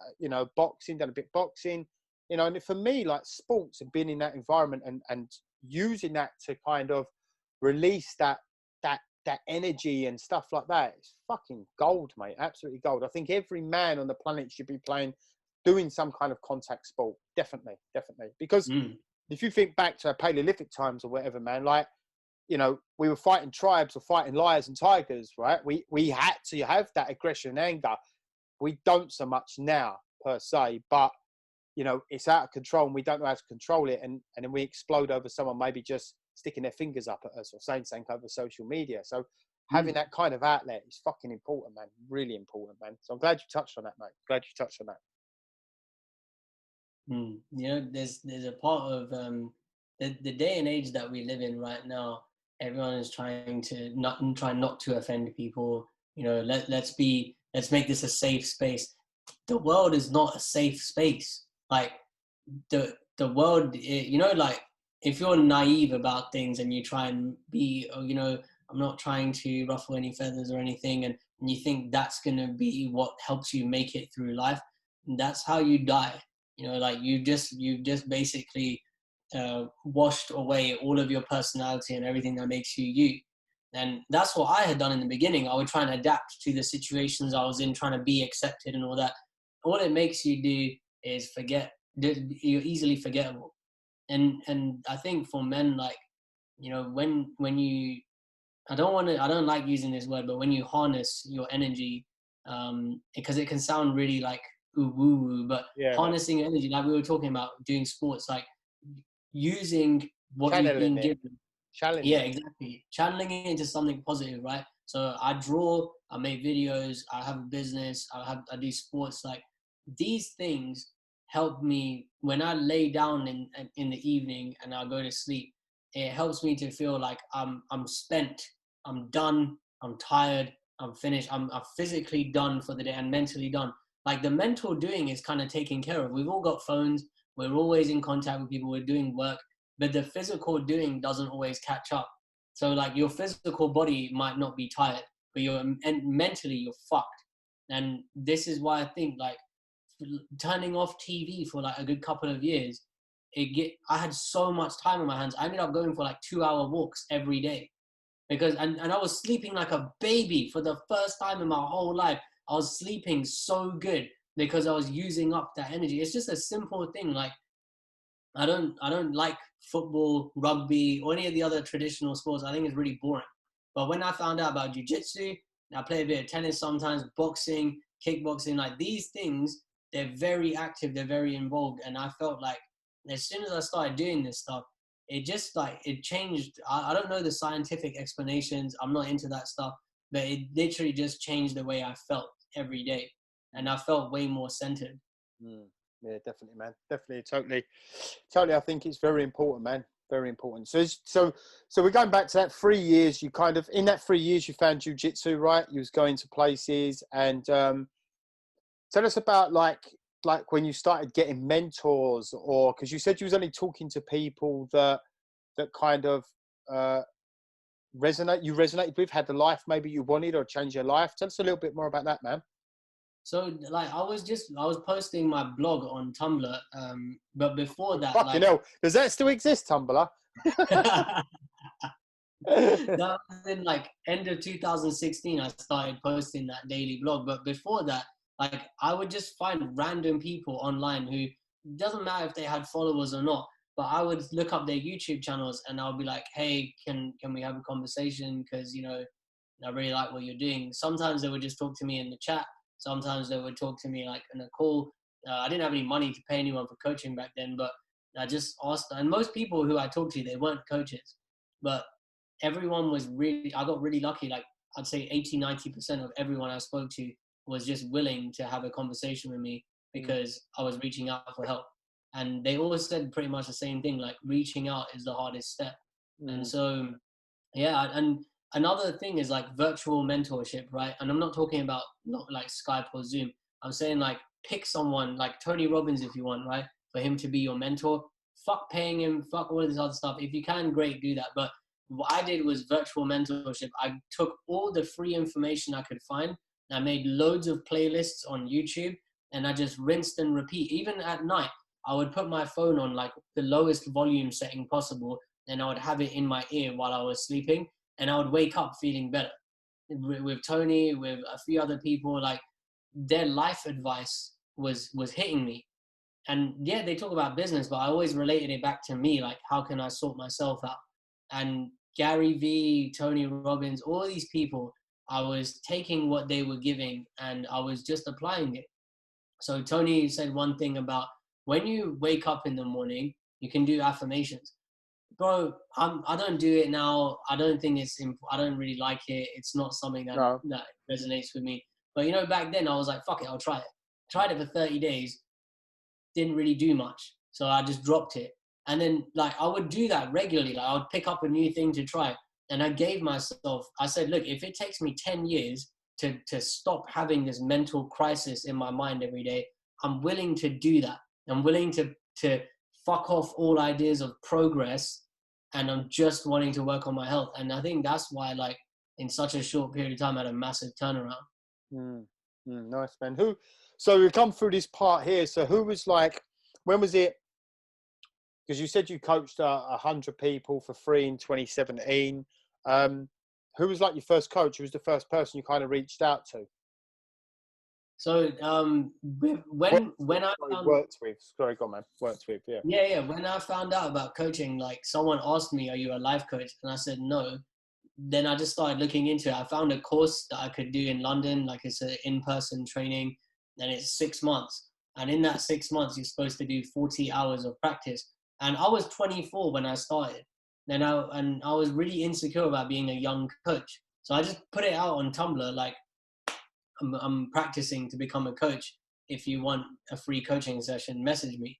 boxing, done a bit of boxing, and for me, like, sports and being in that environment and using that to kind of release that energy and stuff like that, it's fucking gold, mate. Absolutely gold. I think every man on the planet should be doing some kind of contact sport. Definitely. Because if you think back to our Paleolithic times or whatever, man, like, we were fighting tribes or fighting lions and tigers, right? We had to have that aggression and anger. We don't so much now, per se, but it's out of control and we don't know how to control it, and then we explode over someone maybe just sticking their fingers up at us or saying something over social media. So having that kind of outlet is fucking important, man. Really important, man. So I'm glad you touched on that, mate. Glad you touched on that. There's a part of the day and age that we live in right now. Everyone is trying not to offend people. Let's make this a safe space. The world is not a safe space. Like, the world, like, if you're naive about things and you try and be, I'm not trying to ruffle any feathers or anything, and you think that's going to be what helps you make it through life, that's how you die. Like, you've just basically washed away all of your personality and everything that makes you you. And that's what I had done in the beginning. I would try and adapt to the situations I was in, trying to be accepted and all that. All it makes you do is forget. You're easily forgettable. And I think for men, like, when you, I don't like using this word, but when you harness your energy, because it can sound really like ooh woo woo, but harnessing energy, like we were talking about doing sports, like using what you've been given. Yeah, exactly. Channeling it into something positive, right? So I draw, I make videos, I have a business, I do sports. Like, these things help me when I lay down in the evening and I go to sleep. It helps me to feel like I'm spent, I'm done, I'm tired, I'm finished, I'm physically done for the day and mentally done. Like, the mental doing is kind of taken care of. We've all got phones, we're always in contact with people, we're doing work, but the physical doing doesn't always catch up. So, like, your physical body might not be tired, but mentally you're fucked. And this is why I think, like, turning off TV for like a good couple of years, I had so much time on my hands. I ended up going for like 2-hour walks every day because and I was sleeping like a baby for the first time in my whole life. I was sleeping so good because I was using up that energy. It's just a simple thing. Like, I don't like football, rugby, or any of the other traditional sports. I think it's really boring. But when I found out about jiu-jitsu, I play a bit of tennis sometimes, boxing, kickboxing, like, these things, they're very active, they're very involved. And I felt like as soon as I started doing this stuff, it just, like, it changed. I don't know the scientific explanations. I'm not into that stuff, but it literally just changed the way I felt every day. And I felt way more centered. Yeah, definitely, man. Definitely, totally. I think it's very important, man. Very important. So we're going back to that 3 years. You kind of, in that 3 years, you found jiu-jitsu, right? You was going to places, and tell us about like when you started getting mentors, or because you said you was only talking to people that kind of resonated with, had the life maybe you wanted or changed your life. Tell us a little bit more about that, man. So, like, I was posting my blog on Tumblr, but before that, fucking hell, does that still exist, Tumblr? That was in like end of 2016. I started posting that daily blog, but before that, like, I would just find random people online who doesn't matter if they had followers or not, but I would look up their YouTube channels and I would be like, hey, can we have a conversation? Because, you know, I really like what you're doing. Sometimes they would just talk to me in the chat. Sometimes they would talk to me like in a call. I didn't have any money to pay anyone for coaching back then, but I just asked. And most people who I talked to, they weren't coaches, but everyone was really, I got really lucky. Like I'd say 80-90% of everyone I spoke to was just willing to have a conversation with me because I was reaching out for help. And they always said pretty much the same thing, like reaching out is the hardest step. And so, yeah. And another thing is like virtual mentorship, right? And I'm not talking about not like Skype or Zoom. I'm saying like pick someone like Tony Robbins if you want, right? For him to be your mentor. Fuck paying him, fuck all of this other stuff. If you can, great, do that. But what I did was virtual mentorship. I took all the free information I could find. I made loads of playlists on YouTube and I just rinsed and repeat. Even at night, I would put my phone on like the lowest volume setting possible and I would have it in my ear while I was sleeping and I would wake up feeling better. With Tony, with a few other people, like their life advice was hitting me. And yeah, they talk about business, but I always related it back to me, like how can I sort myself out? And Gary Vee, Tony Robbins, all these people, I was taking what they were giving and I was just applying it. So Tony said one thing about when you wake up in the morning, you can do affirmations. Bro, I don't do it now. I don't think I don't really like it. It's not something that resonates with me. But you know, back then I was like, fuck it, I'll try it. Tried it for 30 days, didn't really do much. So I just dropped it. And then like I would do that regularly. Like I would pick up a new thing to try. And I gave myself, I said, look, if it takes me 10 years to stop having this mental crisis in my mind every day, I'm willing to do that. I'm willing to fuck off all ideas of progress. And I'm just wanting to work on my health. And I think that's why like in such a short period of time, I had a massive turnaround. Nice, man. So we come through this part here. So who was like, when was it? Because you said you coached 100 people for free in 2017. Who was like your first coach? Who was the first person you kind of reached out to? So when I worked with, sorry, go on, man. Worked with, yeah. Yeah. When I found out about coaching, like someone asked me, "Are you a life coach?" And I said no. Then I just started looking into it. I found a course that I could do in London, like it's an in-person training, and it's 6 months. And in that 6 months, you're supposed to do 40 hours of practice. And I was 24 when I started. And I was really insecure about being a young coach. So I just put it out on Tumblr, like, I'm practicing to become a coach. If you want a free coaching session, message me.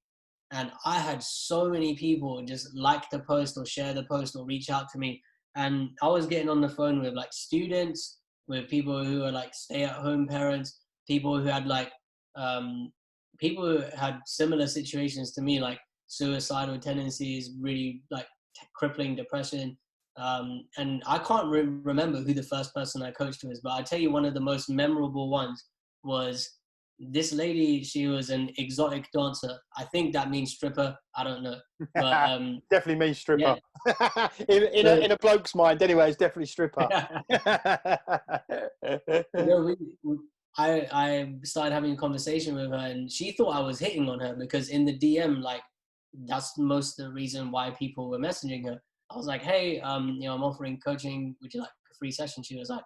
And I had so many people just like the post or share the post or reach out to me. And I was getting on the phone with like students, with people who are like stay-at-home parents, people who had like, people who had similar situations to me, like suicidal tendencies, really like crippling depression. And I can't remember who the first person I coached was, but I tell you, one of the most memorable ones was this lady. She was an exotic dancer. I think that means stripper. I don't know, but definitely means stripper. Yeah. in a bloke's mind, anyway, it's definitely stripper. I started having a conversation with her, and she thought I was hitting on her because in the DM, like that's most of the reason why people were messaging her. I was like, hey, I'm offering coaching. Would you like a free session? She was like,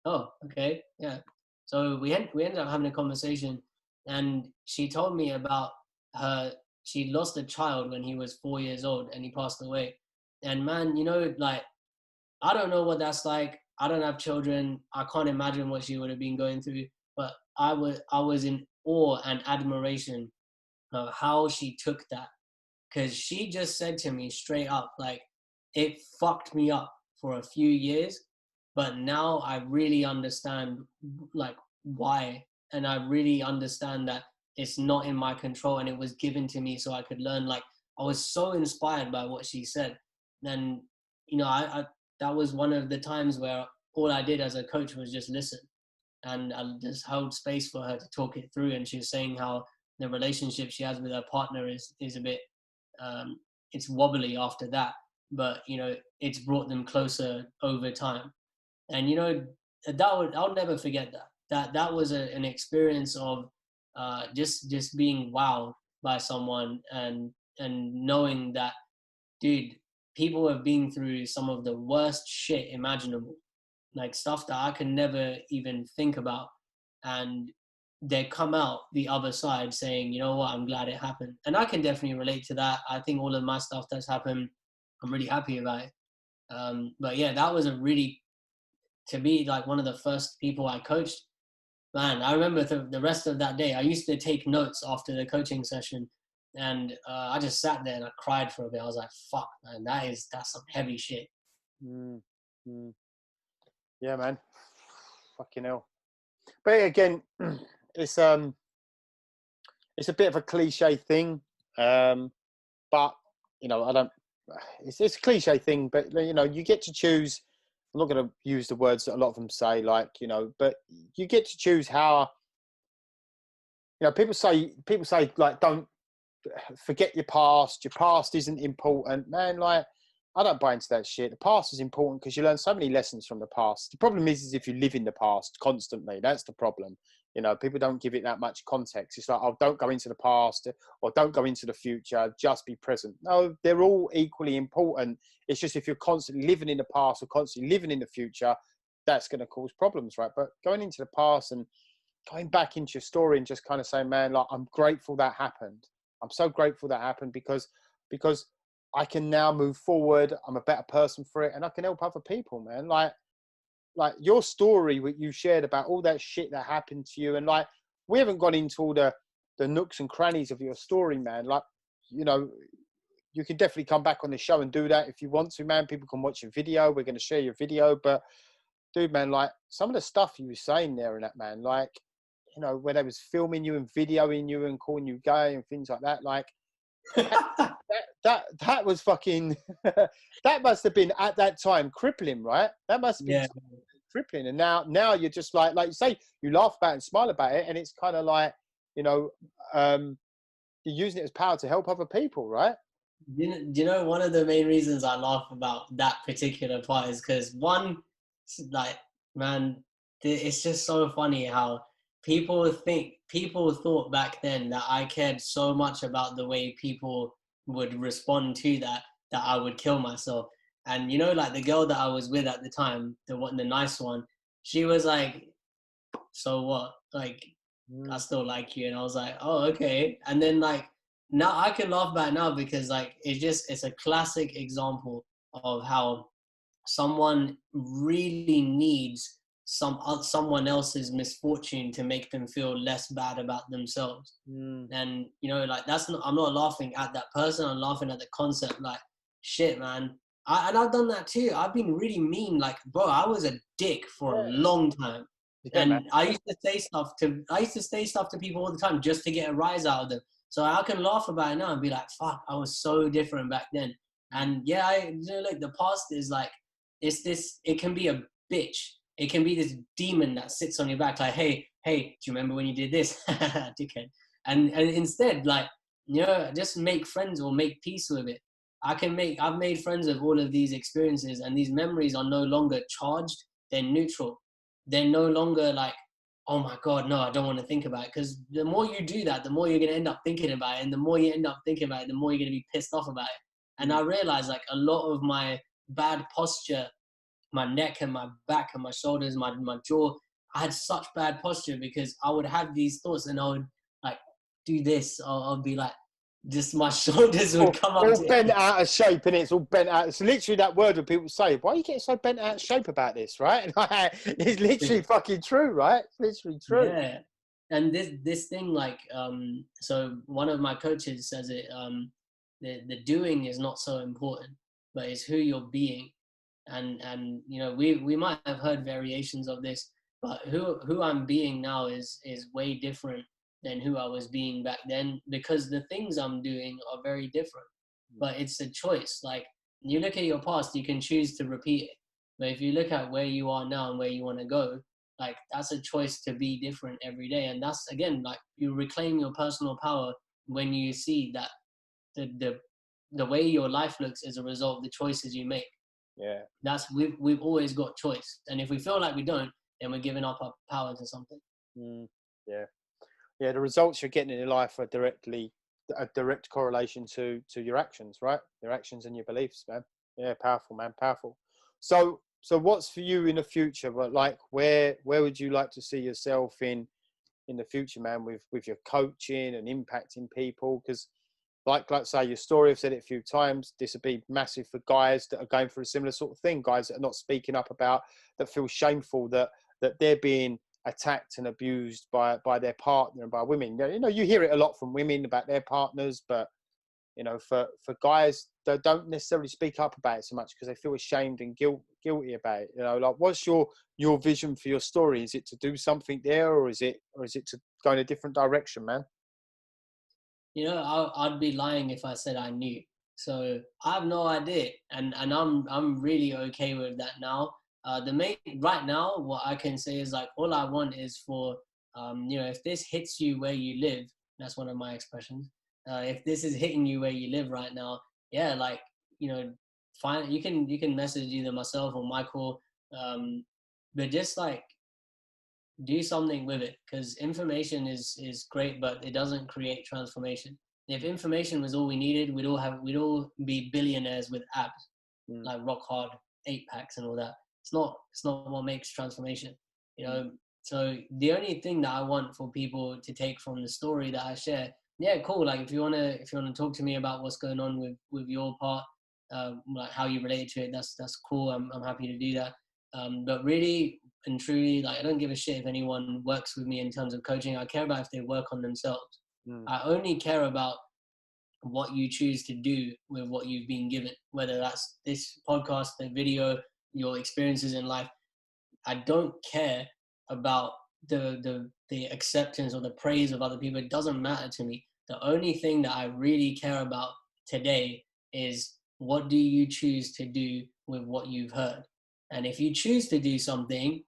oh, okay, yeah. So we ended up having a conversation, and she told me about she lost a child when he was 4 years old, and he passed away. And man, like, I don't know what that's like. I don't have children. I can't imagine what she would have been going through. But I was in awe and admiration of how she took that, because she just said to me straight up, like, it fucked me up for a few years, but now I really understand like why, and I really understand that it's not in my control and it was given to me so I could learn. Like, I was so inspired by what she said. And I that was one of the times where all I did as a coach was just listen, and I just held space for her to talk it through. And she was saying how the relationship she has with her partner is a bit it's wobbly after that, but it's brought them closer over time. And I'll never forget that was an experience of just being wowed by someone, and knowing that, dude, people have been through some of the worst shit imaginable, like stuff that I can never even think about, and they come out the other side saying, you know what, I'm glad it happened. And I can definitely relate to that. I think all of my stuff that's happened, I'm really happy about it. But yeah, that was a really, to be like one of the first people I coached. Man, I remember the rest of that day, I used to take notes after the coaching session, and I just sat there and I cried for a bit. I was like, fuck, man, that's some heavy shit. Mm, mm. Yeah, man. Fucking hell. But again, it's a bit of a cliche thing. But you know, I don't. It's a cliche thing, but you know, you get to choose. I'm not going to use the words that a lot of them say, like, you know, but you get to choose how. You know, people say like, don't forget your past. Your past isn't important, man. Like, I don't buy into that shit. The past is important because you learn so many lessons from the past. The problem is if you live in the past constantly, that's the problem. You know, people don't give it that much context. It's like, oh, don't go into the past or don't go into the future. Just be present. No, they're all equally important. It's just if you're constantly living in the past or constantly living in the future, that's going to cause problems, right? But going into the past and going back into your story and just kind of saying, man, like, I'm grateful that happened. I'm so grateful that happened because I can now move forward. I'm a better person for it, and I can help other people, man. Like your story, what you shared about all that shit that happened to you, and like, we haven't gone into all the nooks and crannies of your story, man. Like, you know, you can definitely come back on the show and do that if you want to, man. People can watch your video. We're going to share your video, but dude, man, like, some of the stuff you were saying there and that, man, like, you know, when they was filming you and videoing you and calling you gay and things like that, like, that was fucking that must have been at that time crippling, right? That must have been Yeah. crippling. And now you're just like you say, you laugh about it and smile about it, and it's kind of like, you know, you're using it as power to help other people, right? Do you know one of the main reasons I laugh about that particular part is because, one, like, man, it's just so funny how people thought back then that I cared so much about the way people would respond to that I would kill myself. And you know, like the girl that I was with at the time, the nice one, she was like, so what? Like, I still like you. And I was like, oh, okay. And then like, now I can laugh about it now because like, it's a classic example of how someone really needs someone else's misfortune to make them feel less bad about themselves. And you know, like, I'm not laughing at that person, I'm laughing at the concept. Like, shit, man, and I've done that too. I've been really mean. Like, bro, I was a dick for a long time. Yeah, man. And I used to say stuff to people all the time just to get a rise out of them. So I can laugh about it now and be like, fuck, I was so different back then. And yeah, you know, like, the past is like, it can be a bitch. It can be this demon that sits on your back like, hey, do you remember when you did this? Dickhead. And instead, like, you know, just make friends or make peace with it. I've made friends with all of these experiences, and these memories are no longer charged, they're neutral. They're no longer like, oh my God, no, I don't want to think about it. Because the more you do that, the more you're going to end up thinking about it. And the more you end up thinking about it, the more you're going to be pissed off about it. And I realized, like, a lot of my bad posture, my neck and my back and my shoulders, my jaw, I had such bad posture because I would have these thoughts and I would like do this, or I'll be like, just my shoulders would come up All to bent out of shape, and it's all bent out. It's literally that word when people say, "Why are you getting so bent out of shape about this?" Right? It's literally fucking true, right? It's literally true. Yeah. And this thing, like, so one of my coaches says it, the doing is not so important, but it's who you're being. And you know, we might have heard variations of this, but who I'm being now is way different than who I was being back then, because the things I'm doing are very different. But it's a choice. Like, you look at your past, you can choose to repeat it. But if you look at where you are now and where you want to go, like, that's a choice to be different every day. And that's, again, like, you reclaim your personal power when you see that the way your life looks is a result of the choices you make. Yeah. That's we've always got choice, and if we feel like we don't, then we're giving up our power to something. Yeah. Yeah. The results you're getting in your life are directly a direct correlation to your actions, right? Your actions and your beliefs, man. Yeah, powerful, man, powerful. So what's for you in the future? But like, where would you like to see yourself in the future, man, with your coaching and impacting people? Because like say your story, I've said it a few times, this would be massive for guys that are going through a similar sort of thing, guys that are not speaking up about, that feel shameful that they're being attacked and abused by their partner and by women. You know, you hear it a lot from women about their partners, but you know, for guys that don't necessarily speak up about it so much because they feel ashamed and guilty about it. You know, like, what's your vision for your story? Is it to do something there, or is it to go in a different direction, man? You know, I'd be lying if I said I knew. So I have no idea, and I'm really okay with that now. The main right now, what I can say is like all I want is for you know, if this hits you where you live, that's one of my expressions. If this is hitting you where you live right now, yeah, like, you know, find you can message either myself or Michael, but just like do something with it, because information is great, but it doesn't create transformation. If information was all we needed, we'd all be billionaires with abs, like rock hard 8-packs and all that. It's not what makes transformation, you know. So the only thing that I want for people to take from the story that I share, yeah, cool. Like if you wanna talk to me about what's going on with your part, like how you relate to it, that's cool. I'm happy to do that. But really and truly, like, I don't give a shit if anyone works with me in terms of coaching. I care about if they work on themselves. I only care about what you choose to do with what you've been given, whether that's this podcast, the video, your experiences in life. I don't care about the acceptance or the praise of other people. It doesn't matter to me. The only thing that I really care about today is, what do you choose to do with what you've heard? And if you choose to do something,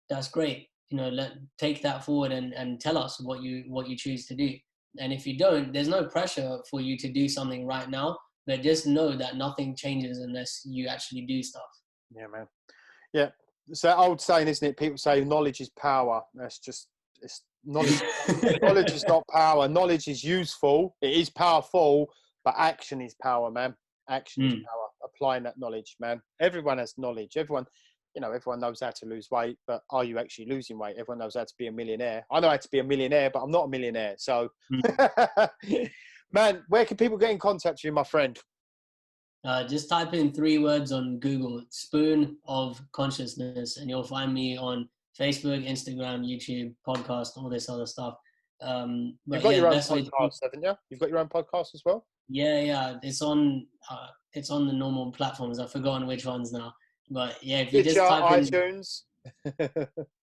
that's great. You know, take that forward and tell us what you choose to do. And if you don't, there's no pressure for you to do something right now, but just know that nothing changes unless you actually do stuff. Yeah, man. Yeah. So old saying, isn't it? People say knowledge is power. It's knowledge. Knowledge is not power. Knowledge is useful. It is powerful, but action is power, man. Action is power. Applying that knowledge, man. Everyone has knowledge. Everyone knows how to lose weight, but are you actually losing weight? Everyone knows how to be a millionaire. I know how to be a millionaire, but I'm not a millionaire. So, man, where can people get in contact with you, my friend? Just type in 3 words on Google, Spoon of Consciousness, and you'll find me on Facebook, Instagram, YouTube, podcast, all this other stuff. But you've got your own podcast, haven't you? You've got your own podcast as well? Yeah. It's on the normal platforms. I've forgotten which ones now. But yeah, if you just type in iTunes.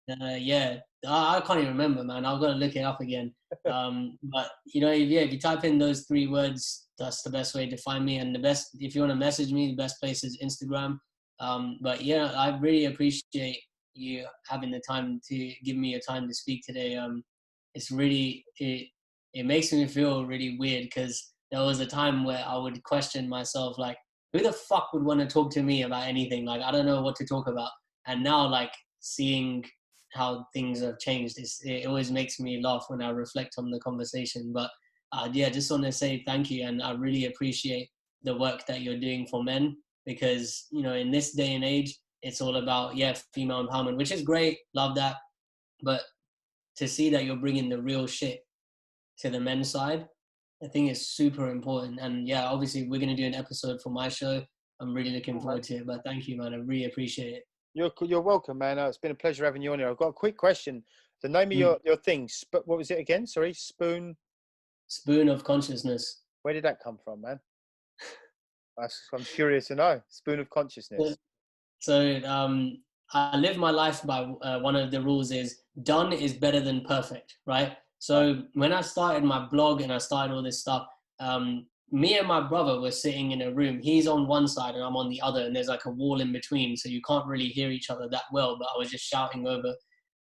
Yeah, I can't even remember, man. I've got to look it up again. But you know, if you type in those 3 words, that's the best way to find me. And if you want to message me, the best place is Instagram. But yeah, I really appreciate you having the time to give me your time to speak today. It's really, it makes me feel really weird, because there was a time where I would question myself, like, who the fuck would want to talk to me about anything? Like, I don't know what to talk about. And now, like, seeing how things have changed, it always makes me laugh when I reflect on the conversation. But yeah, just want to say thank you, and I really appreciate the work that you're doing for men, because, you know, in this day and age, it's all about, yeah, female empowerment, which is great, love that. But to see that you're bringing the real shit to the men's side, I think is super important. And yeah, obviously we're going to do an episode for my show. I'm really looking forward to it. But thank you, man. I really appreciate it. You're welcome, man. It's been a pleasure having you on here. I've got a quick question. The name of your thing, what was it again? Sorry, Spoon of Consciousness. Where did that come from, man? I'm curious to know. Spoon of Consciousness. So I live my life by one of the rules is done is better than perfect, right? So when I started my blog and I started all this stuff, me and my brother were sitting in a room. He's on one side and I'm on the other, and there's like a wall in between, so you can't really hear each other that well, but I was just shouting over.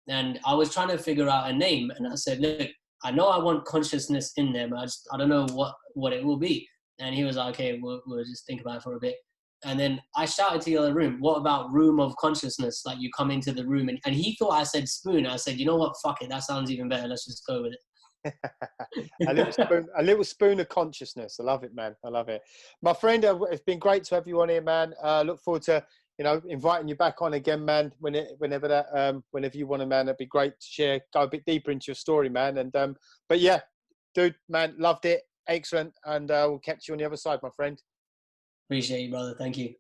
And I was trying to figure out a name, and I said, look, I know I want consciousness in there, but I don't know what it will be. And he was like, okay, we'll just think about it for a bit. And then I shouted to the other room, what about room of consciousness? Like, you come into the room, and he thought I said spoon. I said, you know what, fuck it, that sounds even better, let's just go with it. A little spoon of consciousness. I love it, man. I love it. My friend, it's been great to have you on here, man. Look forward to, inviting you back on again, man. Whenever you want to, man, it'd be great to share, go a bit deeper into your story, man. And, but yeah, dude, man, loved it. Excellent. And we'll catch you on the other side, my friend. Appreciate you, brother. Thank you.